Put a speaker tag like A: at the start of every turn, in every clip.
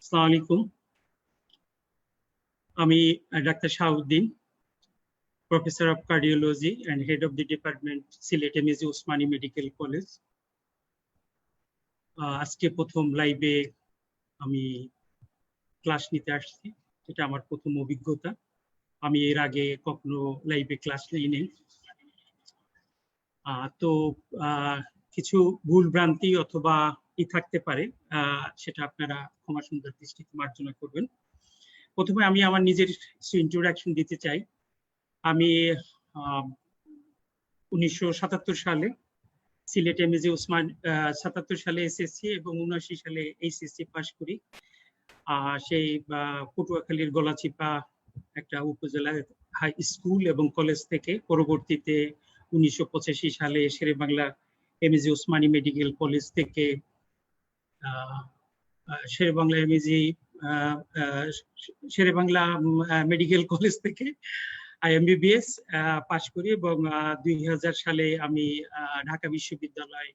A: আসসালামু আলাইকুম। আমি doctor Shahabuddin, professor of cardiology and head of the department, Sylhet MAG Osmani medical college. আজকে প্রথম লাইভে আমি ক্লাস নিতে আসছি, এটা আমার প্রথম অভিজ্ঞতা। আমি এর আগে কখনো লাইভে ক্লাস নিইনি। তো কিছু ভুল ভ্রান্তি অথবা থাকতে পারে, সেটা আপনারা ক্ষমা সুন্দর দৃষ্টিতে মার্জনা করবেন। প্রথমে আমি আমার নিজের ইন্ট্রোডাকশন দিতে চাই। আমি 1977 সালে সিলেট এমএজি ওসমান 77 সালে এসএসসি এবং 79 সালে এইচএসসি পাশ করি। সেই পটুয়াখালীর গলাচিপা একটা উপজেলা হাই স্কুল এবং কলেজ থেকে পরবর্তীতে 1985 সালে শেরেবাংলা এমএজি ওসমানী মেডিকেল কলেজ থেকে শেরেবাংলা এমএজি শেরেবাংলা মেডিকেল কলেজ থেকে এমবিবিএস পাশ করি এবং 2000 সালে আমি ঢাকা বিশ্ববিদ্যালয়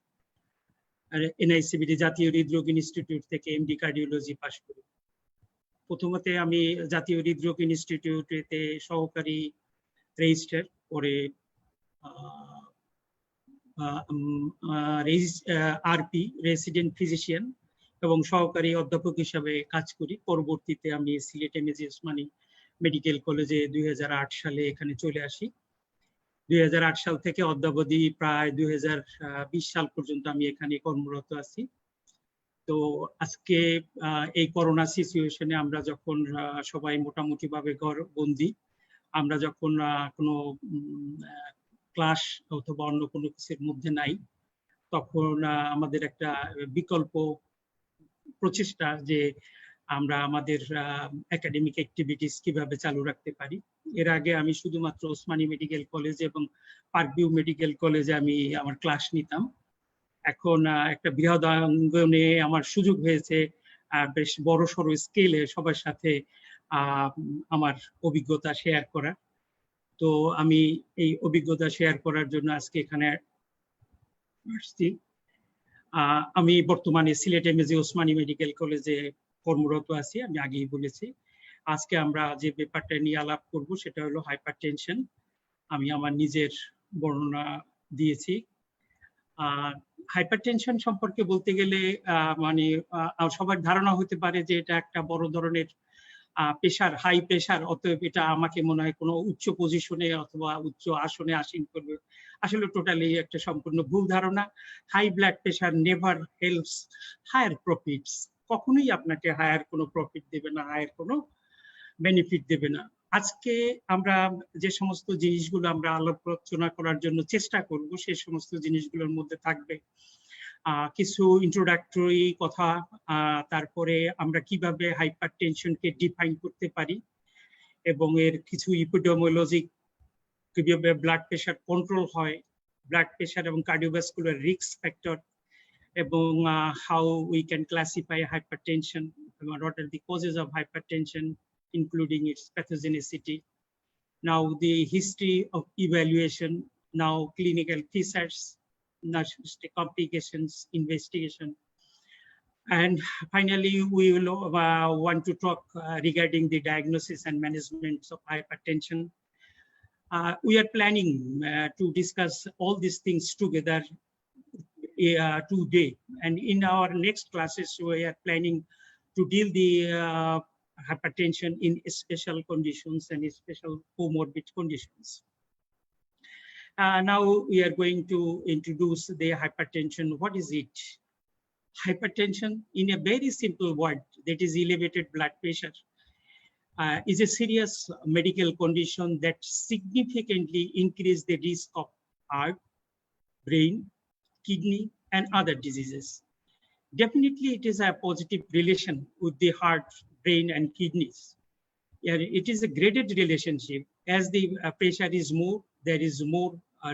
A: এনআইসিবিডি জাতীয় হৃদরোগ ইনস্টিটিউট থেকে এমডি কার্ডিওলজি পাশ করি। প্রথমত আমি জাতীয় হৃদরোগ ইনস্টিটিউটে সহকারী রেজিস্ট্রার, পরে আরপি রেসিডেন্ট ফিজিশিয়ান এবং সহকারী অধ্যাপক হিসাবে কাজ করি। পরবর্তীতে আমি সিলেট এমএজি ওসমানী মেডিকেল কলেজে 2008 সালে এখানে চলে আসি। 2008 সাল থেকে অদ্যাবধি প্রায় 2020 সাল পর্যন্ত আমি এখানে কর্মরত আছি। তো আজকে এই করোনা সিচুয়েশনে আমরা যখন সবাই মোটামুটি ভাবে ঘর বন্দি, আমরা যখন কোনো ক্লাস অথবা অন্য কোনো কিছুর মধ্যে নাই, তখন আমাদের একটা বিকল্প প্রচেষ্টা যে আমরা আমাদের একাডেমিক অ্যাক্টিভিটিস কিভাবে চালু রাখতে পারি। এর আগে আমি শুধুমাত্র ওসমানী মেডিকেল কলেজ এবং পার্কভিউ মেডিকেল কলেজে আমি আমার ক্লাস নিতাম। এখন একটা বৃহৎ অঙ্গনে আমার সুযোগ হয়েছে বেশ বড় সড়ো স্কেলে সবার সাথে আমার অভিজ্ঞতা শেয়ার করা। তো আমি এই অভিজ্ঞতা শেয়ার করার জন্য আজকে এখানে আসছি। আমি বর্তমানে সিলেট এমএজি ওসমানী মেডিকেল কলেজে কর্মরত আছি, আমি আগেই বলেছি। আজকে আমরা যে ব্যাপারটা নিয়ে আলাপ করব সেটা হলো হাইপারটেনশন। আমি আমার নিজের বর্ণনা দিয়েছি। হাইপারটেনশন সম্পর্কে বলতে গেলে মানে সবার ধারণা হতে পারে যে এটা একটা বড় ধরনের প্রেশার, হাই প্রেশার, অতএব এটা আমাকে মনে হয় কোনো উচ্চ পজিশনে অথবা উচ্চ আসনে আসীন করবে। আসলে টোটালি একটা সম্পূর্ণ ভুল ধারণা। High blood pressure never helps higher profits, কখনোই আপনাকে হায়ার কোনো প্রফিট দেবে না, হায়ার কোনো বেনিফিট দেবে না। আজকে আমরা যে সমস্ত জিনিসগুলো আমরা আলোচনা করার জন্য চেষ্টা করব, সেই সমস্ত জিনিসগুলোর মধ্যে থাকবে কিছু ইন্ট্রোডাক্টরি কথা, তারপরে আমরা কিভাবে হাইপারটেনশনকে ডিফাইন করতে পারি এবং এর কিছু ইপিডেমিওলজি, কিভাবে ব্লাড প্রেশার কন্ট্রোল হয়, ব্লাড প্রেশার এবং কার্ডিওভাস্কুলার রিস্ক ফ্যাক্টর, এবং how we can classify hypertension, what are the causes of hypertension, including its pathogenicity. Now the history of evaluation, now clinical research, complications, investigation. And finally, we will want to talk regarding the diagnosis and management of hypertension. We are planning to discuss all these things together today, and in our next classes we are planning to deal the hypertension in special conditions and special comorbid conditions. Now we are going to introduce the hypertension. What is it? Hypertension, in a very simple word, that is elevated blood pressure, is a serious medical condition that significantly increases the risk of heart, brain, kidney, and other diseases. Definitely, it is a positive relation with the heart, brain, and kidneys. It is a graded relationship. As the pressure is more, there is more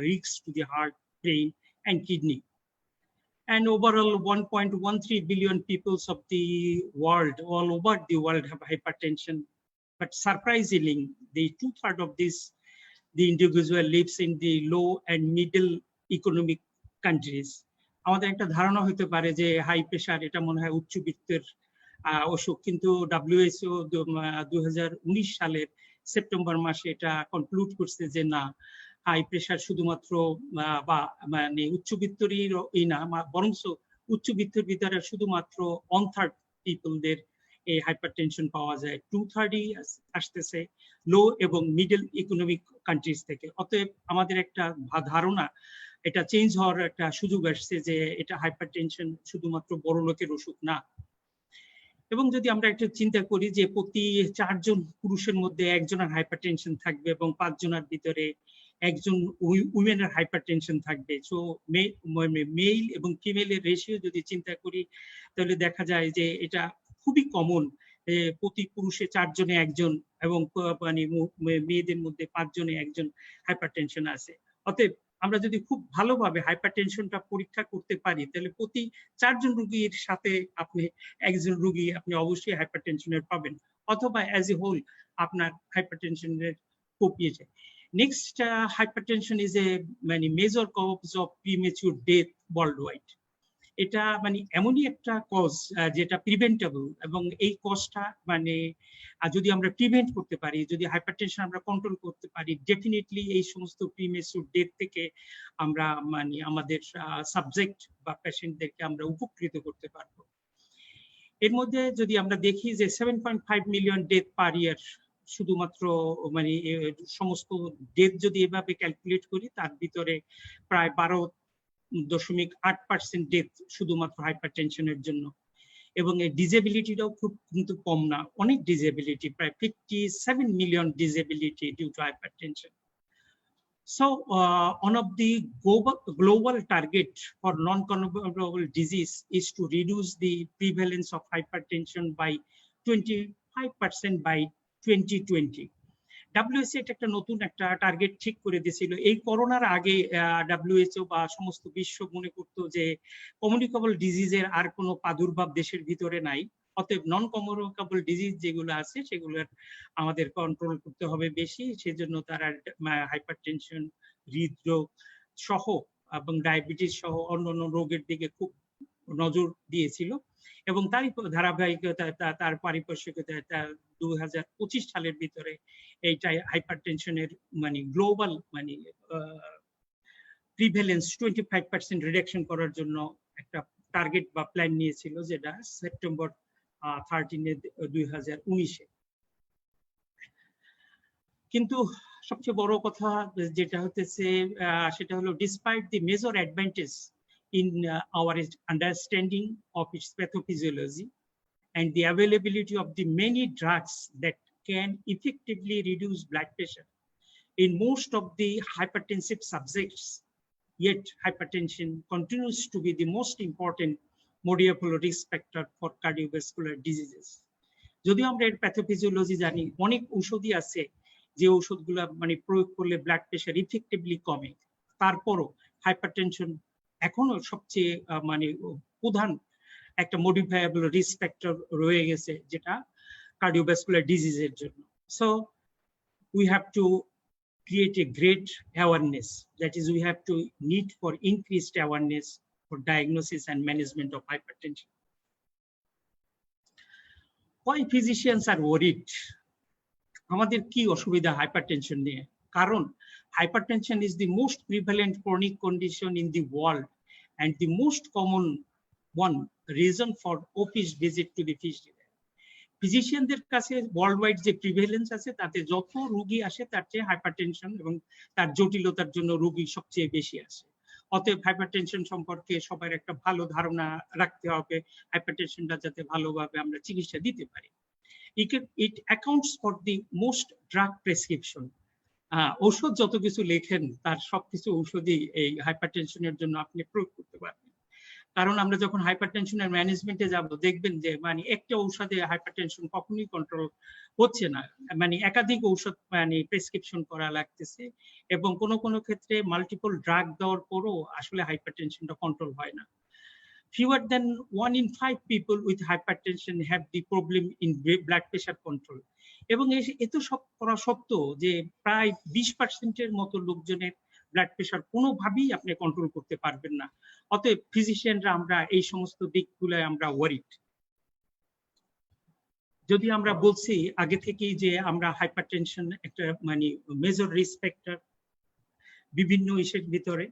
A: risk to the heart, brain, and kidney. And overall, 1.13 billion people of the world, all over the world, have hypertension. But surprisingly, the 2/3 of this, the individual lives in the low and middle economic countries. আমাদের একটা ধারণা হতে পারে যে high pressure এটা মনে হয় উচ্চবিত্তের অসুখ, কিন্তু WHO 2019 সালের সেপ্টেম্বর মাসে এটা কনক্লুড করছে যে না, হাই প্রেশার শুধুমাত্র বা মানে উচ্চবিত্তরই না, বরং উচ্চবিত্তের ভিতরে শুধুমাত্র 1/3 পিপলদের এই হাইপারটেনশন পাওয়া যায়, 2/3 আসতেছে লো এবং মিডল ইকোনমিক কান্ট্রিজ থেকে। অতএব আমাদের একটা ধারণা এটা চেঞ্জ হওয়ার একটা সুযোগ আসছে যে এটা হাইপারটেনশন শুধুমাত্র বড় লোকের অসুখ না। এবং যদি আমরা একটা চিন্তা করি যে প্রতি 4 জন পুরুষের মধ্যে একজনের হাইপারটেনশন থাকবে এবং 5 জনের ভিতরে একজন উইমেনের হাইপারটেনশন থাকবে, সো মেল এবং ফিমেলের রেশিও যদি চিন্তা করি তাহলে দেখা যায় যে এটা খুবই কমন, প্রতি পুরুষে 4 জনে একজন এবং মানে মেয়েদের মধ্যে 5 জনে একজন হাইপারটেনশন আছে। অতএব আমরা যদি খুব ভালোভাবে হাইপারটেনশনটা পরীক্ষা করতে পারি তাহলে প্রতি 4 জন রোগীর সাথে আপনি একজন রোগী আপনি অবশ্যই হাইপারটেনশনের পাবেন, অথবা অ্যাজ এ হোল আপনার হাইপারটেনশনের কপিয়ে যায়। Next, hypertension is a major cause of premature death worldwide. এটা মানে এমনই একটা কজ যেটা প্রিভেন্টেবল, এবং এই কজটা মানে যদি আমরা প্রিভেন্ট করতে পারি, যদি হাইপারটেনশন আমরা কন্ট্রোল করতে পারি, ডেফিনেটলি এই সমস্ত প্রিমেচুর ডেথ থেকে আমরা মানে আমাদের সাবজেক্ট বা পেশেন্টদেরকে আমরা উপকৃত করতে পারবো। এর মধ্যে যদি আমরা দেখি যে 7.5 মিলিয়ন ডেথ পার ইয়ার, শুধুমাত্র মানে সমস্ত ডেথ যদি এভাবে ক্যালকুলেট করি তার ভিতরে প্রায় 12.8% ডেথ শুধুমাত্র হাইপারটেনশনের জন্য। এবং এই ডিসেবিলিটিটাও খুব কিন্তু কম না, অনেক ডিসেবিলিটি, প্রায় 57 million disability due to hypertension. So one of the global target for non-communicable disease is to reduce the prevalence of hypertension by 25% by 2020. WHO একটা নতুন একটা টার্গেট ঠিক করে দিয়েছিল। এই করোনার আগে WHO বা সমস্ত বিশ্ব মনে করতো যে কমিউনিকেবল ডিজিজের আর কোনো প্রাদুর্ভাব দেশের ভিতরে নাই, অতএব নন কমিউনিকেবল ডিজিজ যেগুলো আছে সেগুলোর আমাদের কন্ট্রোল করতে হবে বেশি। সেজন্য তারা হাইপারটেনশন, হৃদরোগ সহ এবং ডায়াবেটিস সহ অন্যান্য রোগের দিকে খুব নজর দিয়েছিল, এবং তারই ধারাবাহিকতা তার পারিপার্শ্বিকতা 2025 সালের ভিতরে এইটা হাইপারটেনশনের মানে গ্লোবাল মানে প্রিভ্যালেন্স 25% রিডাকশন করার জন্য একটা টার্গেট বা প্ল্যান নিয়েছিল, যেটা সেপ্টেম্বর 13 2019-এ। কিন্তু সবচেয়ে বড় কথা যেটা হতেছে সেটা হলো despite the major advantage in our understanding of its pathophysiology and the availability of the many drugs that can effectively reduce blood pressure in most of the hypertensive subjects, yet hypertension continues to be the most important modifiable risk factor for cardiovascular diseases. যদিও আমরা এর pathophysiology জানি, অনেক ঔষধই আছে যে ঔষধগুলো মানে প্রয়োগ করলে ব্লাড প্রেশার ইফেক্টিভলি কমে, তারপরও হাইপারটেনশন এখনো সবচেয়ে মানে প্রধান একটা মডিফায়াবল রিস্ক ফ্যাক্টর রয়ে গেছে, যেটা কার্ডিওভাস্কুলার ডিজিজের জন্য। So we have to create a great awareness, that is we have to need for increased awareness for diagnosis and management of hypertension. Why physicians are worried? আমাদের কি অসুবিধা হাইপারটেনশন নিয়ে? কারণ hypertension is the most prevalent chronic condition in the world and the most common one reason for office visit to the physician. ফিজিশিয়ানদের কাছে world wide যে prevalence আছে তাতে যত রোগী আসে তার চেয়ে হাইপারটেনশন এবং তার জটিলতার জন্য রোগী সবচেয়ে বেশি আসে। অতএব হাইপারটেনশন সম্পর্কে সবার একটা ভালো ধারণা রাখতে হবে, হাইপারটেনশনটা যাতে ভালোভাবে আমরা চিকিৎসা দিতে পারি। It accounts for the most drug prescription. ঔষধ যত কিছু লেখেন তার সবকিছু ঔষধই এই হাইপারটেনশনের জন্য আপনি প্রয়োগ করতে পারবেন। কারণ আমরা যখন হাইপারটেনশনের ম্যানেজমেন্টে যাব দেখবেন যে মানে একটা ঔষধে হাইপারটেনশন কখনোই কন্ট্রোল হচ্ছে না, মানে একাধিক ঔষধ মানে প্রেসক্রিপশন করা লাগতেছে, এবং কোনো ক্ষেত্রে মাল্টিপল ড্রাগ দেওয়ার পরও আসলে হাইপারটেনশনটা কন্ট্রোল হয় না। Fewer than 1 in 5 people with hypertension have the problem in blood pressure control. এবং এত সব করা সত্ত্বেও যে প্রায় 20%-এর মতো লোকজনের ব্লাড প্রেশার কোনোভাবেই আপনি কন্ট্রোল করতে পারবেন না। অতএব ফিজিশিয়ানরা আমরা এই সমস্ত দিকগুলো আমরা ওয়ারিড। যদি আমরা বলছি আগে থেকেই যে আমরা হাইপারটেনশন একটা মানে মেজর রিস্ক ফ্যাক্টর বিভিন্ন ইস্যুর ভিতরে,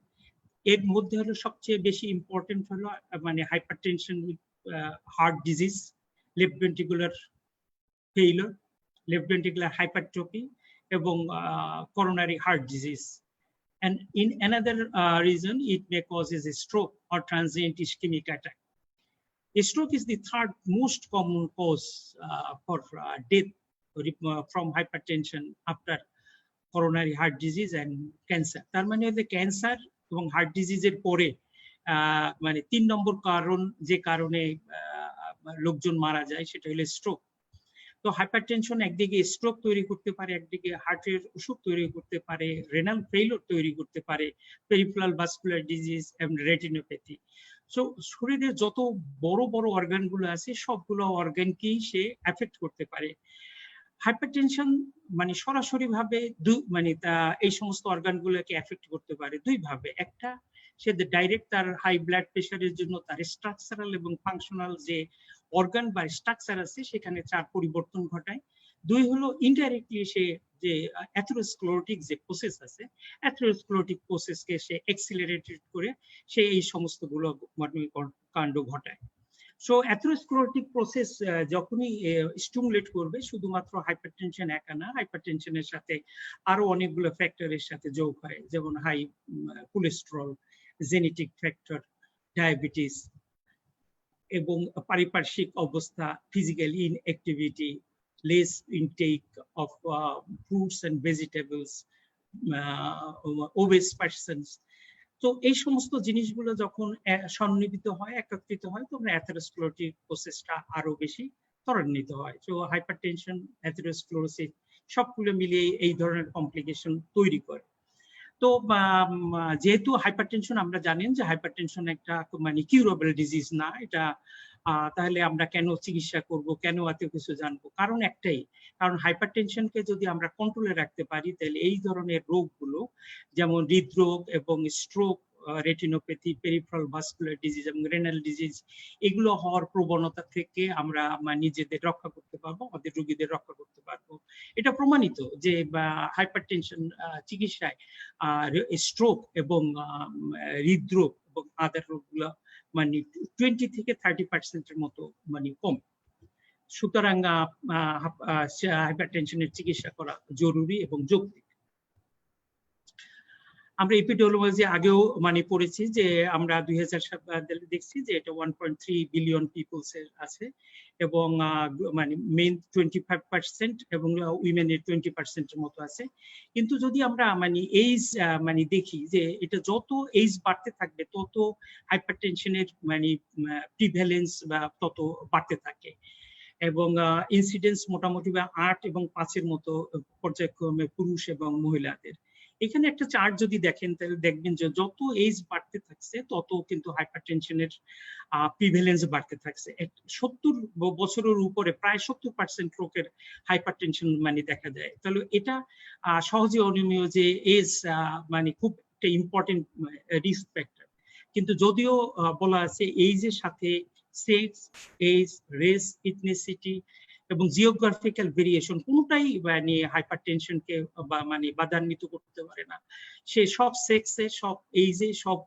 A: এর মধ্যে হলো সবচেয়ে বেশি ইম্পর্টেন্ট হলো মানে hypertension with heart disease, left ventricular failure, left ventricular hypertrophy এবং coronary heart disease. And in another reason, it may cause a stroke or transient ischemic attack. A stroke is the third most common cause for death from hypertension after coronary heart disease and cancer. তার মানে হচ্ছে cancer এবং heart ডিজিজের পরে মানে 3 নম্বর কারণ যে কারণে লোকজন মারা যায় সেটা হলো স্ট্রোক। তো হাইপারটেনশন একদিকে স্ট্রোক তৈরি করতে পারে, একদিকে হার্টের অসুখ তৈরি করতে পারে, রেনাল ফেইলিওর তৈরি করতে পারে, পেরিফেরাল ভাস্কুলার ডিজিজ এবং রেটিনোপ্যাথি। সো শরীরের যত বড় বড় অর্গানগুলো আছে সবগুলো অর্গানকেই সে এফেক্ট করতে পারে। হাইপারটেনশন মানে সরাসরি ভাবে মানে এই সমস্ত অর্গানগুলোকে এফেক্ট করতে পারে দুই ভাবে। একটা, সে ডাইরেক্ট তার হাই ব্লাড প্রেশারের জন্য তার স্ট্রাকচারাল এবং ফাংশনাল যে অর্গান বা স্ট্রাকচার আছে সেখানে চার পরিবর্তন ঘটায়। দুই হলো ইনডাইরেক্টলি সে যে অ্যাথেরোস্ক্লেরোটিক যে প্রসেস আছে, অ্যাথেরোস্ক্লেরোটিক প্রসেসকে সে এক্সিলারেটেড করে সে এই সমস্ত গুলো কাণ্ড ঘটায়। সো অ্যাথেরোস্ক্লেরোটিক প্রসেস যখনই স্টিমুলেট করবে, শুধুমাত্র হাইপারটেনশন একা না, হাইপারটেনশনের সাথে আরো অনেকগুলো ফ্যাক্টরের সাথে যোগ হয়, যেমন high cholesterol, genetic factor, diabetes এবং পারিপার্শ্বিক অবস্থা, physical inactivity, less intake of fruits and vegetables, obese persons. তো এই সমস্ত জিনিসগুলো যখন সন্নিবেশিত হয়, একত্রিত হয়, তখন অ্যাথেরোস্ক্লেরোটিক প্রসেসটা আরো বেশি ত্বরান্বিত হয়। তো হাইপারটেনশন, অ্যাথেরোস্ক্লেরোসিস সবগুলো মিলিয়ে এই ধরনের কমপ্লিকেশন তৈরি করে। তো যেহেতু হাইপারটেনশন আমরা জানেন যে হাইপারটেনশন একটা মানে কিউরেবল ডিজিজ না, এটা তাহলে আমরা কেন চিকিৎসা করব, কেন এত কিছু জানবো? কারণ একটাই, কারণ হাইপারটেনশনকে যদি আমরা কন্ট্রোলে রাখতে পারি তাহলে এই ধরনের রোগগুলো যেমন হৃদরোগ এবং stroke, retinopathy, peripheral vascular disease এবং রেনাল ডিজিজ এগুলো হওয়ার প্রবণতা থেকে আমরা নিজেদের রক্ষা করতে পারবো, আমাদের রোগীদের রক্ষা করতে পারবো। এটা প্রমাণিত যে হাইপারটেনশন চিকিৎসায় স্ট্রোক এবং হৃদরোগ এবং আদার রোগগুলো মানে 20 থেকে 30% মতো মানে কম। সুতরাং হাইপারটেনশনের চিকিৎসা করা জরুরি এবং যৌক্তিক। আমরা এপিডেমিওলজি আগেও মানে পড়েছি যে আমরা 2007 সালে দেখছি যে এটা 1.3 বিলিয়ন পিপলস এর আছে এবং মানে মেন 25% এবং উইমেনের 20% এর মতো আছে। কিন্তু যদি আমরা মানে এইজ মানে দেখি যে এটা যত এইজ বাড়তে থাকবে তত হাইপারটেনশনের মানে প্রিভ্যালেন্স বা তত বাড়তে থাকে এবং ইনসিডেন্স মোটামুটি 8 এবং 5 এর মতো পর্যায়ক্রমে পুরুষ এবং মহিলাদের। এখানে একটা চার্ট যদি দেখেন তাহলে দেখবেন যে যত এজ বাড়তে থাকছে তত কিন্তু হাইপারটেনশনের প্রিভ্যালেন্স বাড়তে থাকছে। 70 বছরের উপরে প্রায় 70% লোকের হাইপারটেনশন মানে দেখা যায়। তাহলে এটা সহজে অনুমেয় যে এজ মানে খুব একটা ইম্পর্টেন্ট রিস্ক ফ্যাক্টর। কিন্তু যদিও বলা আছে এইজের সাথে সেক্স, এজ, রেস, ইথনিসিটি এবং জিওগ্রাফিক্যাল ভেরিয়েশন কোনটাই মানে হাইপারটেনশনকে মানে বাধান্বিত করতে পারে না। সে সব সেক্সে, সব এইজে, সব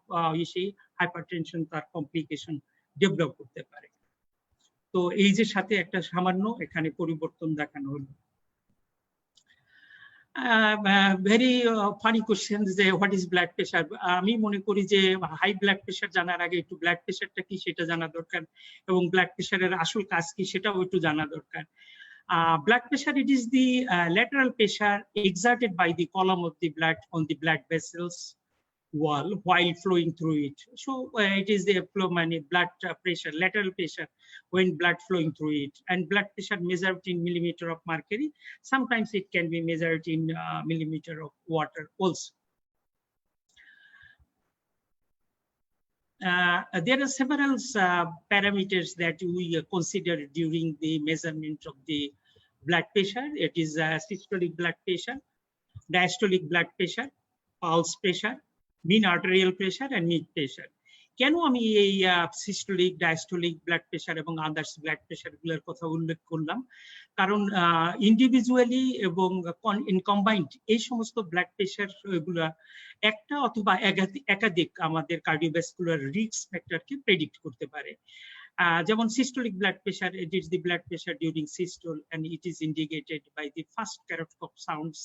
A: ইসে হাইপারটেনশন তার কমপ্লিকেশন ডেভেলপ করতে পারে। তো এইজের সাথে একটা সামান্য এখানে পরিবর্তন দেখানো হলো। ভেরি ফানি কোশ্চেন যে হোয়াট ইজ ব্লাড প্রেশার। আমি মনে করি যে হাই ব্লাড প্রেশার জানার আগে একটু ব্লাড প্রেশারটা কি সেটা জানা দরকার এবং ব্লাড প্রেশারের আসল কাজ কি সেটাও একটু জানা দরকার। Blood pressure, it is the lateral pressure exerted by the column of the blood on the blood vessels wall while flowing through it. So it is the flow blood pressure, lateral pressure when blood flowing through it, and blood pressure measured in millimeter of mercury. Sometimes it can be measured in millimeter of water also. There are several parameters that we consider during the measurement of the blood pressure. It is systolic blood pressure, diastolic blood pressure, pulse pressure, mean arterial pressure, and mean pressure. কেন আমি এই systolic, diastolic blood pressure এবং others blood pressure গুলোর কথা উল্লেখ করলাম, কারণ individually এবং ইন কম্বাইন্ড এই সমস্ত ব্লাড প্রেশার গুলা একটা অথবা একাধিক আমাদের কার্ডিওভাস্কুলার রিস্ক ফ্যাক্টরকে প্রেডিক্ট করতে পারে। যেমন systolic blood pressure, it is the blood pressure during systole and it is indicated by the first Karpov sounds,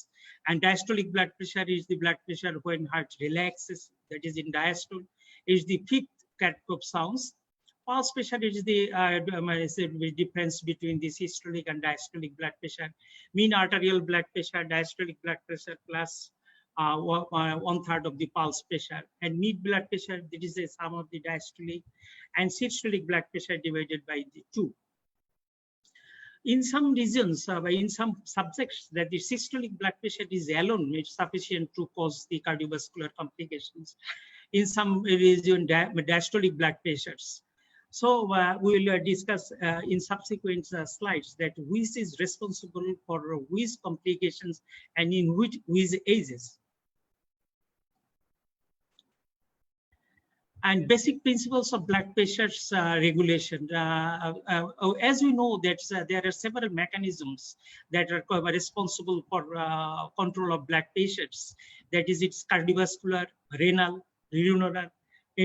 A: and diastolic blood pressure is the blood pressure when heart relaxes, that is in diastole, is the fifth Karpov sounds. Pulse pressure is the difference between the systolic and diastolic blood pressure. Mean arterial blood pressure, diastolic blood pressure plus 1/3 of the pulse pressure, and mid blood pressure, that is the sum of the diastolic and systolic blood pressure divided by the 2. In some regions, in some subjects, that the systolic blood pressure is alone is sufficient to cause the cardiovascular complications. In some region, diastolic blood pressures. So we will discuss in subsequent slides that which is responsible for which complications and in which ages. And basic principles of blood pressure regulation. As we know that there are several mechanisms that are responsible for control of blood pressures. That is, its cardiovascular, renal, pulmonary,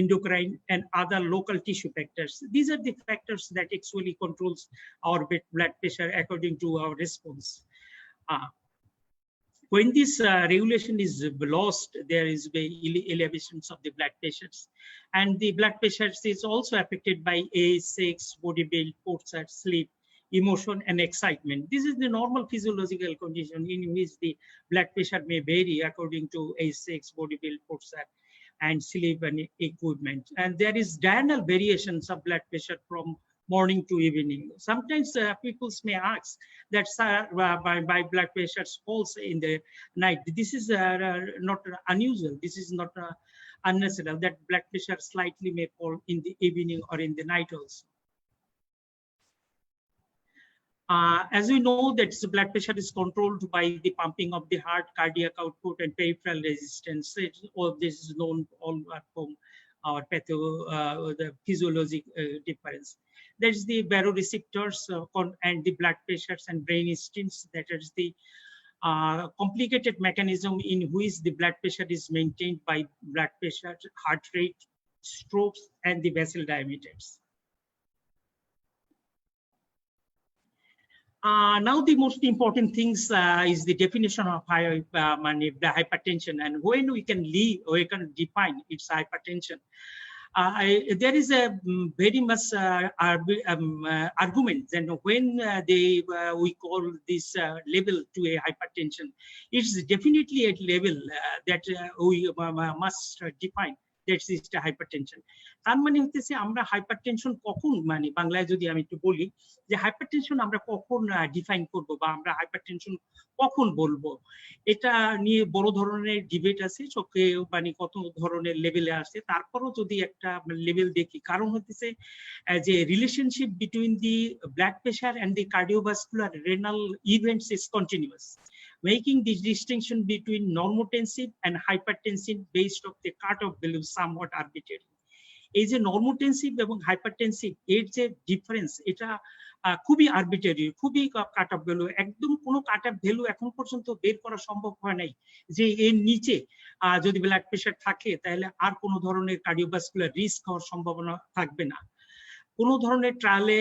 A: endocrine, and other local tissue factors. These are the factors that actually controls our blood pressure according to our response. When this regulation is lost, there is elevations of the blood pressures, and the blood pressure is also affected by age, sex, body build, posture, sleep, emotion, and excitement. This is the normal physiological condition in which the blood pressure may vary according to age, sex, body build, posture, and sleep and equipment. And there is diurnal variations of blood pressure from morning to evening. Sometimes people may ask that my blood pressure falls in the night. This is not unusual. This is not unnecessary. That blood pressure slightly may fall in the evening or in the night also. As we know that blood pressure is controlled by the pumping of the heart, cardiac output, and peripheral resistance. All this is known all from our the physiologic difference. There's the baroreceptors and the blood pressures and brain stints. That is the complicated mechanism in which the blood pressure is maintained by blood pressure, heart rate, strokes, and the vessel diameters. Now the most important things is the definition of hypertension, and when we can define its hypertension. There is a very much argument that when we call this level to a hypertension, it's definitely a level that we must define. That's the hypertension. তার মানে হচ্ছে আমরা hypertension কখন মানে বাংলায় যদি আমি একটু বলি যে হাইপারটেনশন আমরা কখন ডিফাইন করব বা আমরা হাইপারটেনশন কখন বলবো, এটা নিয়ে বড় ধরনের ডিবেট আছে, চোখে মানে কত ধরনের লেভেলে আছে। তারপরও যদি একটা লেভেল দেখি, কারণ হচ্ছে যে relationship between the blood pressure and the cardiovascular renal events is continuous, making this distinction between normotensive and hypertensive based on the cutoff value somewhat arbitrary. এই যে নর্মোটেনসিভ এবং হাইপারটেনসিভ এর যে ডিফারেন্স, এটা খুবই আরবিট্রারি, খুবই কাট অফ ভ্যালু। একদম কোনো কাট অফ ভ্যালু এখন পর্যন্ত বের করা সম্ভব হয় নাই যে এর নিচে যদি ব্লাড প্রেশার থাকে তাহলে আর কোনো ধরনের কার্ডিওভাস্কুলার রিস্ক হওয়ার সম্ভাবনা থাকবে না। কোন ধরনের ট্রায়ালে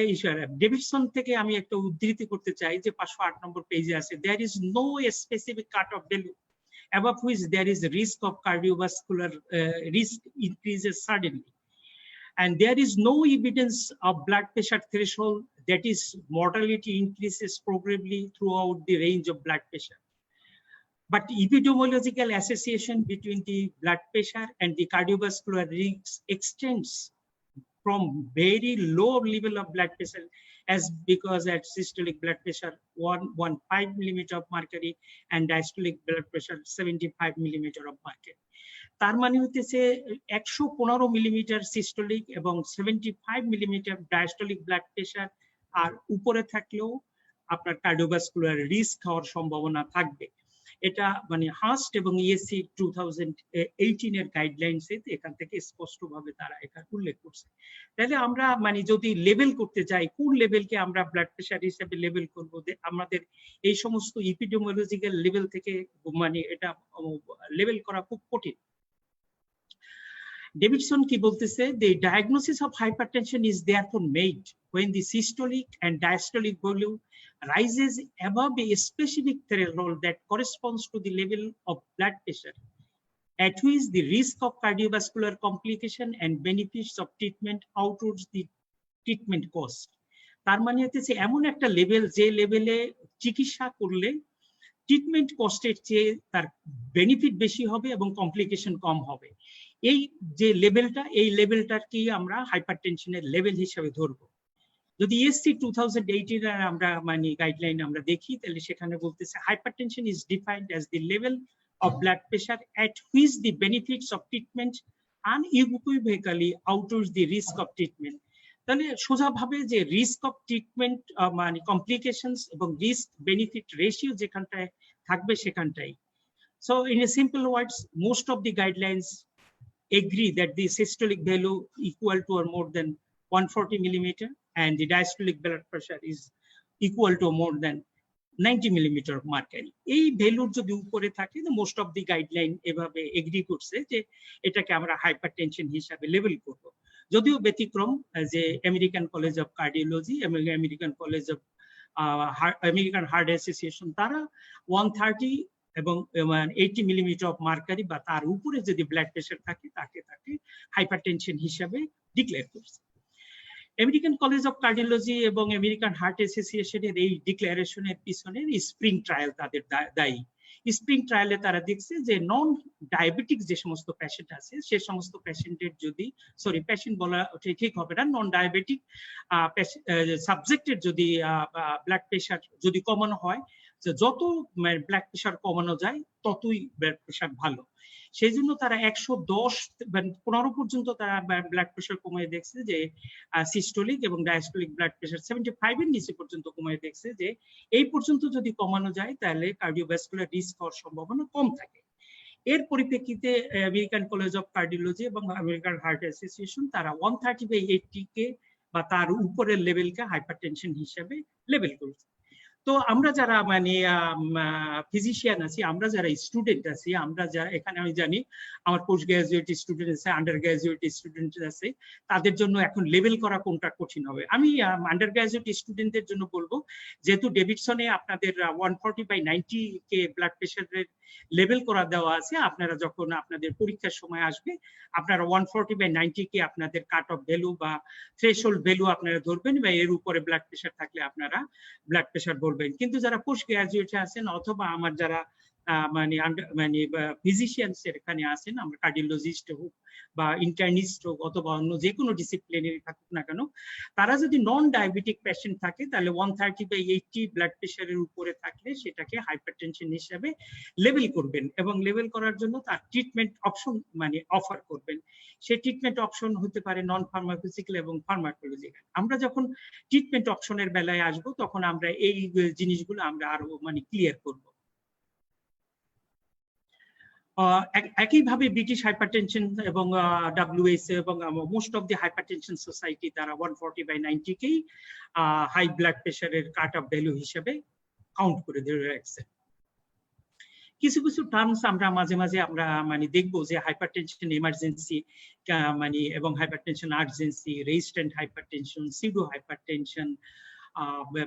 A: ডেভিডসন থেকে আমি একটা উদ্ধৃতি করতে চাই যে 508 নম্বর পেজে আছে, there is no specific cut off value above which there is a risk of cardiovascular risk increases suddenly, and there is no evidence of blood pressure threshold that is mortality increases progressively throughout the range of blood pressure. But epidemiological association between the blood pressure and the cardiovascular risk extends from very low level of blood pressure, as because at systolic blood pressure 115 millimeter of mercury and diastolic blood pressure 75 millimeter of mercury. তার মানে হচ্ছে 115 millimetre systolic এবং 75 millimetre diastolic blood pressure আর উপরে থাকলেও আপনার cardiovascular risk হওয়ার সম্ভাবনা থাকবে। এটা মানে হাস্ট এবং ইএসসি 2018 এর গাইডলাইন্স এখান থেকে স্পষ্টভাবে তারা এটা উল্লেখ করছে। তাহলে আমরা মানে যদি লেভেল করতে চাই, কোন লেভেলকে আমরা ব্লাড প্রেশার হিসেবে লেভেল করব, আমাদের এই সমস্ত ইপিডেমিওলজিক্যাল লেভেল থেকে মানে এটা লেভেল করা খুব কঠিন। ডেভিডসন কি বলতেছে, the diagnosis of hypertension is therefore made when the systolic and diastolic volume rises above a specific threshold that corresponds to the level of blood pressure at which the risk of cardiovascular complication and benefits of treatment outweighs the treatment cost. তার মানে হচ্ছে এমন একটা level যে লেভেলে চিকিৎসা করলে treatment কস্টের চেয়ে তার বেনিফিট বেশি হবে এবং কমপ্লিকেশন কম হবে। এই যে লেভেলটা, এই লেভেলটার কি আমরা হাইপারটেনশনের লেভেল হিসেবে ধরবো। যদি ইএসসি 2018 এর আমরা মানে গাইডলাইন আমরা দেখি, তাহলে সেখানে বলতেছে hypertension is defined as the level of blood pressure at which the benefits of treatment unequivocally outweighs the risk of treatment. তাহলে সোজাভাবে যে রিস্ক অফ ট্রিটমেন্ট মানে কমপ্লিকেশনস এবং রিস্ক বেনিফিট রেশিও যেখানটায় থাকবে সেখানটাই। So in a simple words, most of the guidelines agree that the systolic value equal to or more than 140 millimeter and the diastolic blood pressure is equal to more than 90 millimeter of mercury. এই ভ্যালুর যদি উপরে থাকে, most of the guideline এভাবে agri করছে যে এটাকে আমরা হাইপারটেনশন হিসাবে লেভেল করব। যদিও ব্যতিক্রম যে আমেরিকান কলেজ অফ কার্ডিওলজি এবং American college of American heart association তারা 130 এবং 80 মিলিমিটার অফ মার্কারি বা তার উপরে যদি ব্লাড প্রেশার থাকে তাকে হাইপারটেনশন হিসাবে ডিক্লেয়ার করছে। আমেরিকান কলেজ অফ কার্ডিওলজি এবং আমেরিকান হার্ট অ্যাসোসিয়েশনের এই ডিক্লারেশনের পিছনে স্প্রিং ট্রায়াল তাদের দায়ী। স্প্রিং ট্রায়ালে তারা দেখছে যে নন ডায়াবেটিক যে সমস্ত পেশেন্ট আছে সে সমস্ত পেশেন্টের যদি পেশেন্ট বলা ঠিক হবে না, নন ডায়াবেটিক সাবজেক্টের যদি ব্লাড প্রেশার যদি কমানো হয়, যত ব্লাড প্রেশার কমানো যায় ততই ব্লাড প্রেশার ভালো। সেই জন্য তারা 110-15 পর্যন্ত তারা ব্লাড প্রেশার কমিয়ে দেখছে যে সিস্টোলিক এবং ডায়াস্টোলিক ব্লাড প্রেশার 75 এর নিচে পর্যন্ত কমিয়ে দেখছে যে এই পর্যন্ত যদি কমানো যায় তাহলে কার্ডিওভাস্কুলার রিস্ক হওয়ার সম্ভাবনা কম থাকে। এর পরিপ্রেক্ষিতে আমেরিকান কলেজ অফ কার্ডিওলজি এবং আমেরিকান হার্ট অ্যাসোসিয়েশন তারা 130/80 কে বা তার উপরের লেভেলকে হাইপারটেনশন হিসেবে লেভেল করেছে। তো আমরা যারা মানে ফিজিশিয়ান আছি, আমরা যারা স্টুডেন্ট আছি, আমরা যারা এখানে আমি জানি আমার পোস্ট গ্রাজুয়েট স্টুডেন্ট আছে, আন্ডার গ্রাজুয়েট স্টুডেন্ট আছে, তাদের জন্য এখন লেভেল করা কোনটা কঠিন হবে। আমি আন্ডার গ্রাজুয়েট স্টুডেন্টদের জন্য বলবো, যেহেতু ডেভিডসনে আপনাদের 140/90 কে ব্লাড প্রেশারের লেভেল করা দেওয়া আছে, আপনারা যখন আপনাদের পরীক্ষার সময় আসবে আপনারা 140/90 কে আপনাদের কাট অফ ভ্যালু বা থ্রেশহোল্ড ভ্যালু আপনারা ধরবেন বা এর উপরে ব্লাড প্রেশার থাকলে আপনারা ব্লাড প্রেশার বলবেন। কিন্তু যারা পোস্ট গ্রাজুয়েট আছেন অথবা আমার যারা মানে ফিজিশিয়ানস এখানে আছেন, আমরা কার্ডিওলজিস্ট হোক বা ইন্টার্নিস্ট হোক অথবা অন্য যে কোনো ডিসিপ্লিনের থাকুক না কেন, তারা যদি নন ডায়াবেটিক পেশেন্ট থাকে তাহলে 130/80 ব্লাড প্রেশারের উপরে থাকলে সেটাকে হাইপারটেনশন হিসেবে লেভেল করবেন এবং লেভেল করার জন্য তার ট্রিটমেন্ট অপশন মানে অফার করবেন। সেই ট্রিটমেন্ট অপশন হতে পারে নন ফার্মাকোলজিক্যাল এবং ফার্মাকোলজিক্যাল। আমরা যখন ট্রিটমেন্ট অপশনের বেলায় আসবো তখন আমরা এই জিনিসগুলো আমরা আরো মানে ক্লিয়ার করবো। একইভাবে ব্রিটিশ হাইপারটেনশন এবং WHO এবং most of the hypertension society তারা 140/90 কেই হাই ব্লাড প্রেশারের কাট অফ ভ্যালু হিসেবে কাউন্ট করে ধরে রাখছে। কিছু কিছু টার্মস আমরা মাঝে মাঝে আমরা মানে দেখবো যে হাইপারটেনশন এমার্জেন্সি মানে এবং hypertension urgency, resistant hypertension, pseudo hypertension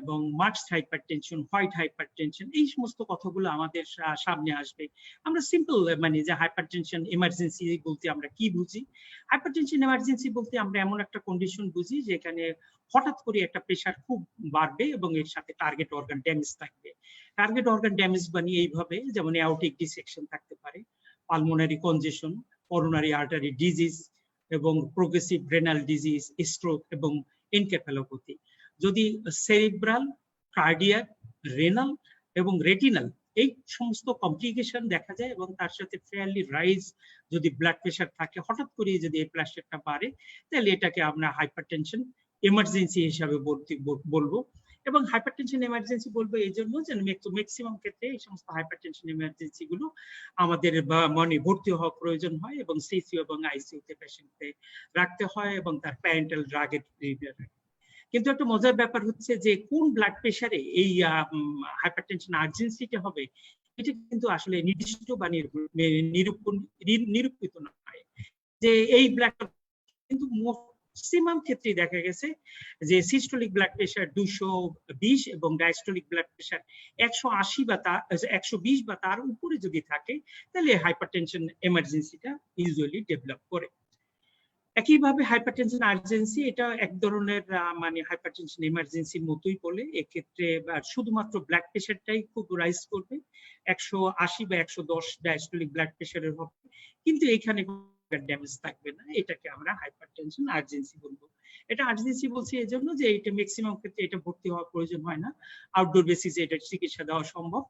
A: এবং মার্কড হাইপারটেনশন, হোয়াইট হাইপারটেনশন, এই সমস্ত কথাগুলো আমাদের সামনে আসবে। আমরা সিম্পল মানে যে হাইপারটেনশন এমার্জেন্সি বলতে আমরা কি বুঝি? হাইপারটেনশন এমার্জেন্সি বলতে আমরা এমন একটা কন্ডিশন বুঝি যেখানে হঠাৎ করে একটা প্রেশার খুব বাড়বে এবং এর সাথে টার্গেট অর্গান ড্যামেজ থাকবে। টার্গেট অর্গান ড্যামেজ মানে এইভাবে, যেমন অ্যাওর্টিক ডিসেকশন থাকতে পারে, পালমোনারি কনজেশন, করোনারি আর্টারি ডিজিজ এবং প্রোগ্রেসিভ রেনাল ডিজিজ, স্ট্রোক এবং এনকেফালোপ্যাথি। যদি সেরিব্রাল, কার্ডিয়াক, রেনাল এবং রেটিনাল এই সমস্ত কমপ্লিকেশন দেখা যায় এবং তার সাথে ফেয়ারলি রাইজ যদি ব্লাড প্রেশার থাকে, হঠাৎ করে যদি এই প্রেশারটা বাড়ে, তাহলে এটাকে আমরা হাইপারটেনশন এমার্জেন্সি হিসাবে বলবো। এবং হাইপারটেনশন এমার্জেন্সি বলবো এই জন্য যে ম্যাক্সিমাম ক্ষেত্রে এই সমস্ত হাইপারটেনশন এমার্জেন্সি গুলো আমাদের মানে ভর্তি হওয়া প্রয়োজন হয় এবং সিসিউ এবং আইসিইউ তে পেশেন্টকে রাখতে হয় এবং তার প্যারেন্টাল ড্রাগের রিভিউ। কিন্তু একটা মজার ব্যাপার হচ্ছে যে কোন ব্লাড প্রেসারে এই হাইপারটেনশন আর্জেন্সিটা হবে এটা কিন্তু আসলে নির্দিষ্ট বা নিরূপিত নয়। যে এই ব্লাড কিন্তু ম্যাক্সিমাম ক্ষেত্রে দেখা গেছে যে সিস্টোলিক ব্লাড প্রেসার 220 এবং ডায়াস্টোলিক ব্লাড প্রেসার 180 বা 120 বা তার উপরে যদি থাকে তাহলে হাইপারটেনশন এমার্জেন্সিটা ইউজুয়ালি ডেভেলপ করে। একইভাবে হাইপারটেনশন আর্জেন্সি এটা এক ধরনের মানে হাইপারটেনশন এমার্জেন্সির মতোই বলে, এক্ষেত্রে শুধুমাত্র ব্লাড প্রেশারটাই খুব রাইজ করবে, 180 বা 110 ডায়াস্টোলিক ব্লাড প্রেশারের হবে, কিন্তু এখানে ড্যামেজ থাকবে না, এটাকে আমরা হাইপারটেনশন আর্জেন্সি বলবো। এটা আর্জেন্সি বলছি এই জন্য যে এটা ম্যাক্সিমাম ক্ষেত্রে এটা ভর্তি হওয়ার প্রয়োজন হয় না, আউটডোর বেসিসে এটা চিকিৎসা দেওয়া সম্ভব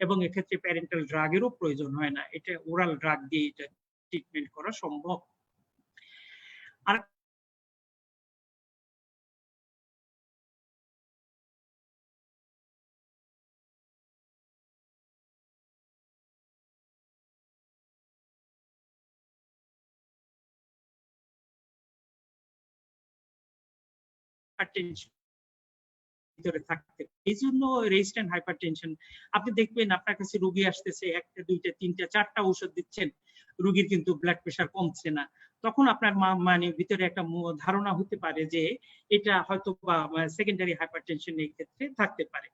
A: এবং এক্ষেত্রে প্যারেন্টাল ড্রাগেরও প্রয়োজন হয় না, এটা ওরাল ড্রাগ দিয়ে এটা ট্রিটমেন্ট করা সম্ভব। আর ভিতরে থাকতে, এই জন্য রেজিস্ট্যান্ট হাইপারটেনশন আপনি দেখবেন আপনার কাছে রোগী আসতেছে, একটা দুইটা তিনটা চারটা ঔষধ দিচ্ছেন, রোগীর কিন্তু ব্লাড প্রেশার কমছে না, তখন আপনার মানে ভিতরে একটা ধারণা হতে পারে যে এটা হয়তো বা সেকেন্ডারি হাইপারটেনশন এই ক্ষেত্রে থাকতে পারে।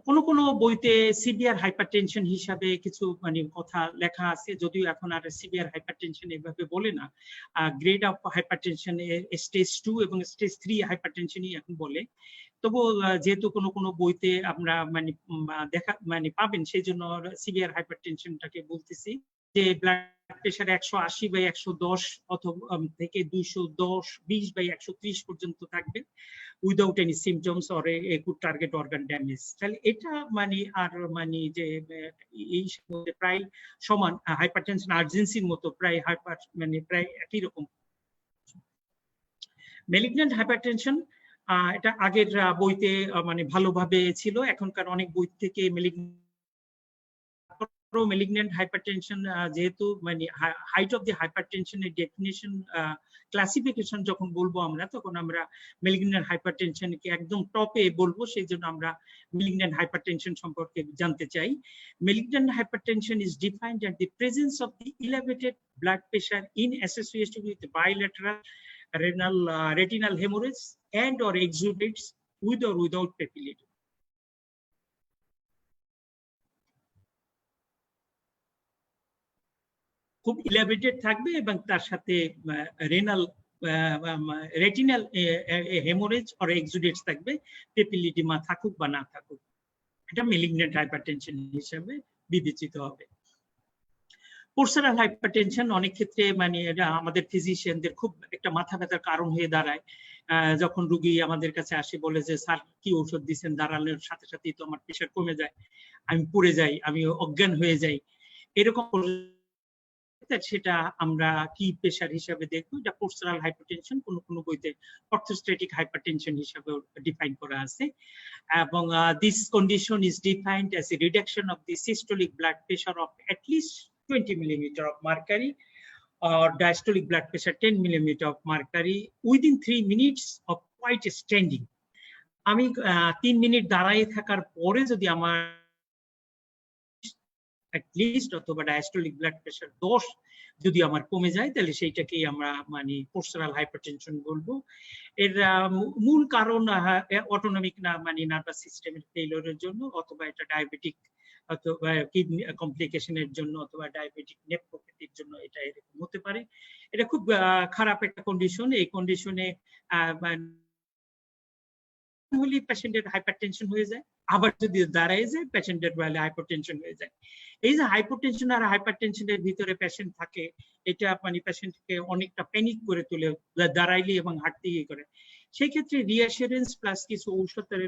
A: কোনো কোনো বইতে সিভিয়ার হাইপারটেনশন হিসাবে কিছু মানে কথা লেখা আছে, যদিও এখন আর সিভিয়ার হাইপারটেনশন এভাবে বলে না, গ্রেড অফ হাইপারটেনশন স্টেজ 2 এবং স্টেজ 3 হাইপারটেনশনই এখন বলে। তবু যেহেতু কোনো কোনো বইতে আমরা মানে দেখা মানে পাবেন, সেই জন্য সিভিয়ার হাইপারটেনশনটাকে বলতেছি যে ব্লাড প্রেশার 180 বাই 110 অথবা থেকে 220 বাই 130 পর্যন্ত থাকবে without any symptoms or a could target organ damage. তাহলে এটা মানে আর মানে যে এই প্রায় সমান হাইপারটেনশন আর্জেন্সির মতো, প্রায় মানে প্রায় একই রকম। ম্যালিগন্যান্ট হাইপারটেনশন এটা আগের বইতে মানে ভালোভাবে ছিল, এখনকার অনেক বই থেকে ম্যালিগন্যান্ট হাইপারটেনশন যেহেতু মানে হাইট অফ দি হাইপারটেনশনের ডেফিনিশন ক্লাসিফিকেশন যখন বলবো আমরা, তখন আমরা ম্যালিগন্যান্ট হাইপারটেনশনকে একদম টপে বলবো, সেই জন্য আমরা ম্যালিগন্যান্ট হাইপারটেনশন সম্পর্কে জানতে চাই। Malignant hypertension is defined as the presence of the elevated blood pressure in association with bilateral retinal hemorrhage and or exudates with or without papillary. খুব ইলেভেটেড থাকবে এবং তার সাথে রেনাল রেটিনাল হেমোরেজ অর এক্সুডেটস থাকবে, পেপিলিডিমা থাকুক বা না থাকুক, এটা ম্যালিগন্যান্ট হাইপারটেনশন হিসেবে বিবেচিত হবে। পোর্সারাল হাইপারটেনশন অনেক ক্ষেত্রে মানে এটা আমাদের ফিজিশিয়ানদের খুব একটা মাথা ব্যথার কারণ হয়ে দাঁড়ায়, যখন রোগী আমাদের কাছে আসে বলে যে স্যার কি ঔষধ দিচ্ছেন, দাঁড়ানোর সাথে সাথেই তো আমার প্রেশার কমে যায়, আমি পড়ে যাই, আমি অজ্ঞান হয়ে যাই, এরকম সেটা আমরা কি প্রেশার হিসাবে দেখবো, এটা পোর্সারাল হাইপারটেনশন, কোনো কোনো বইতে অর্থোস্ট্যাটিক হাইপারটেনশন হিসাবে ডিফাইন করা আছে। এবং this condition is defined as a reduction of the systolic blood pressure of at least 20 millimeter of mercury or diastolic blood pressure 10 millimeter of mercury within 3 minutes of quiet standing. আমি 3 minute দাঁড়ায় থাকার পরে যদি আমার at least অথবা diastolic blood pressure 10 যদি আমার কমে যায়, তাহলে সেইটাকেই আমরা মানে পোর্সারাল হাইপারটেনশন বলবো। এর মূল কারণ অটোনমিক না মানে নার্ভাস সিস্টেমের ফেইলিওরের জন্য, অথবা এটা ডায়াবেটিক অথবা কিডনি কমপ্লিকেশনের জন্য, অথবা ডায়াবেটিক নেফ্রোপ্যাথির জন্য এটা এরকম হতে পারে। এটা খুব খারাপ একটা কন্ডিশন, এই কন্ডিশনে হলে পেশেন্টের হাইপারটেনশন হয়ে যায়, আবার যদি দাঁড়ায় যায় পেশেন্টের হাইপারটেনশন হয়ে যায়। এই যে হাইপারটেনশন আর হাইপারটেনশনের ভিতরে পেশেন্ট থাকে, এটা মানে পেশেন্টকে অনেকটা প্যানিক করে তোলে, দাঁড়াইলে এবং হাঁটতে করে। সেই ক্ষেত্রে রিঅ্যাসুরেন্স প্লাস কিছু ঔষধের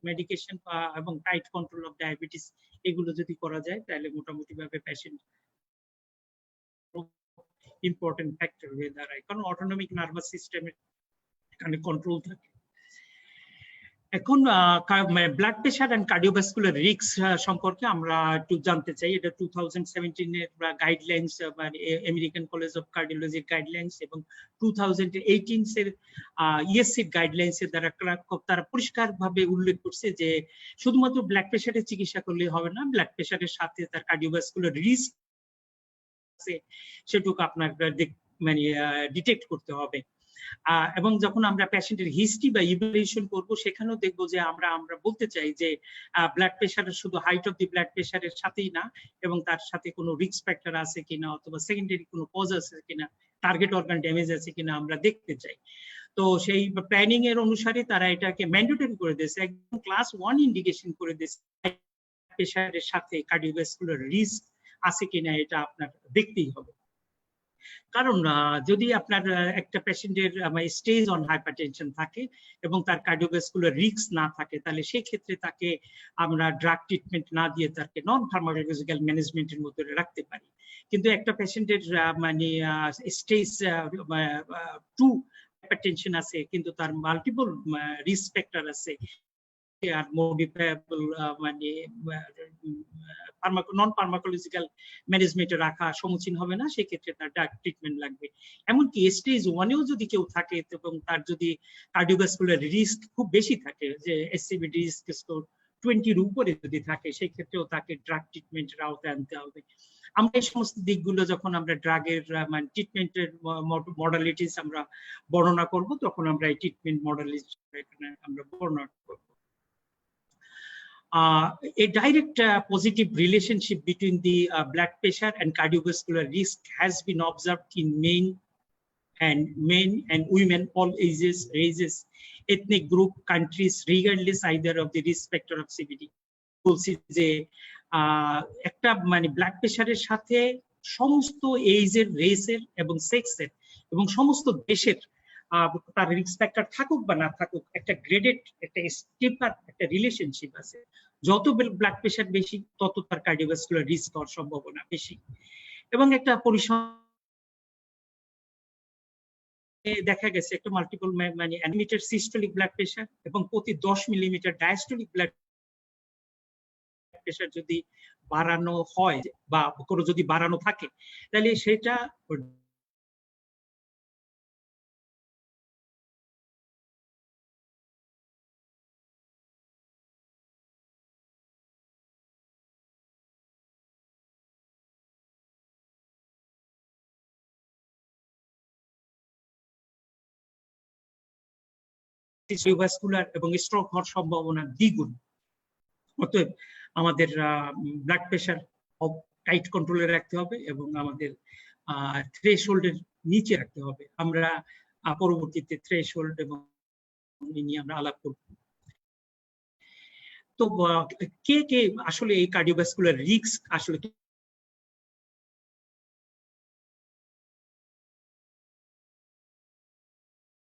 A: মেডিকেশন এবং টাইট কন্ট্রোল অফ ডায়াবেটিস এগুলো যদি করা যায়, তাহলে মোটামুটি ভাবে পেশেন্ট ইম্পর্টেন্ট ফ্যাক্টর হয়ে দাঁড়ায়, কারণ অটোনমিক নার্ভাস সিস্টেমের এখানে কন্ট্রোল থাকে। এখন blood pressure and cardiovascular risk সম্পর্কে আমরা একটু জানতে চাই। এটা 2017 এর গাইডলাইন্স, মানে আমেরিকান কলেজ অফ কার্ডিওলজির গাইডলাইন্স এবং 2018 এর ইএসসি গাইডলাইন্স এর দ্বারা তারা পরিষ্কারভাবে উল্লেখ করছে যে শুধুমাত্র ব্লাড প্রেশারের চিকিৎসা করলে হবে না, ব্লাড প্রেশারের সাথে তার কার্ডিওভাস্কুলার রিস্ক আছে সেটুকু আপনার মানে ডিটেক্ট করতে হবে। এবং যখন আমরা পেশেন্টের হিস্ট্রি বা ইভ্যালুয়েশন করব সেখানেও দেখবো যে আমরা বলতে চাই যে ব্লাড প্রেশারের শুধু হাইট অফ দি ব্লাড প্রেশারের সাথেই না, এবং তার সাথে কোনো রিস্ক ফ্যাক্টর আছে কিনা অথবা সেকেন্ডারি কোনো কজ আছে কিনা, টার্গেট অর্গান ড্যামেজ আছে কিনা আমরা দেখতে চাই। তো সেই প্ল্যানিং এর অনুসারে তারা এটাকে ম্যান্ডেটরি করে দিয়েছে, একদম ক্লাস 1 ইন্ডিকেশন করে দিয়েছে প্রেশারের সাথে কার্ডিওভাস্কুলার রিস্ক আছে কিনা এটা আপনার দেখতেই হবে। কারণ যদি আপনার একটা পেশেন্টের স্টেজ অন হাইপারটেনশন থাকে এবং তার কার্ডিওভাস্কুলার রিস্ক না থাকে, তাহলে সেই ক্ষেত্রে তাকে আমরা ড্রাগ ট্রিটমেন্ট না দিয়ে তাকে নন ফার্মাকোলজিক্যাল ম্যানেজমেন্টের মধ্যে রাখতে পারি। কিন্তু একটা পেশেন্টের মানে স্টেজ 2 হাইপারটেনশন আছে কিন্তু তার মাল্টিপল রিস্ক ফ্যাক্টর আছে, আর মডিফায়াবল মানে নন ফার্মাকোলজিক্যাল ম্যানেজমেন্টে রাখা সমীচীন হবে না, সেক্ষেত্রে তার ড্রাগ ট্রিটমেন্ট লাগবে। এমনকি স্টেজ 1-এও যদি কেউ থাকে এবং তার যদি কার্ডিওভাস্কুলার রিস্ক খুব বেশি থাকে, যে এসসিবি রিস্ক স্কোর 20 এর উপরে যদি থাকে, সেই ক্ষেত্রেও তাকে ড্রাগ ট্রিটমেন্টের আওতায় আনতে হবে। আমরা এই সমস্ত দিকগুলো যখন আমরা ড্রাগের মানে ট্রিটমেন্টের মডালিটিস আমরা বর্ণনা করব, তখন আমরা এই ট্রিটমেন্ট মডালিটি আমরা বর্ণনা করব। A direct positive relationship between the blood pressure and cardiovascular risk has been observed in men and women, all ages, races, ethnic group, countries, regardless either of the risk factor of CVD. বলছি যে একটা মানে blood প্রেশারের সাথে সমস্ত এজের, রেসের এবং সেক্সের এবং সমস্ত দেশের তার রিস্ক ফ্যাক্টর থাকুক বা না থাকুক, একটা গ্রেডেড একটা স্টেপার একটা রিলেশনশিপ আছে। যত ব্লাড প্রেশার বেশি তত তার কার্ডিওভাস্কুলার রিস্ক হওয়ার সম্ভাবনা বেশি। এবং একটা দেখা গেছে একটা মাল্টিপল মানে মিলিমিটার সিস্টোলিক ব্লাড প্রেশার এবং প্রতি 10 মিলিমিটার ডায়াস্টোলিক ব্লাড প্রেশার যদি বাড়ানো হয় বা কোনো যদি বাড়ানো থাকে, তাহলে সেটা কার্ডিওভাস্কুলার এবং স্ট্রোক হওয়ার সম্ভাবনা দ্বিগুণ। অতএব আমাদের ব্লাড প্রেশার টাইট কন্ট্রোলে রাখতে হবে এবং আমাদের থ্রেশহোল্ডের নিচে রাখতে হবে। আমরা পরবর্তীতে থ্রেশহোল্ড এবং নিয়ে আমরা আলাপ করব। তো কে কে আসলে এই কার্ডিওভাস্কুলার রিস্ক আসলে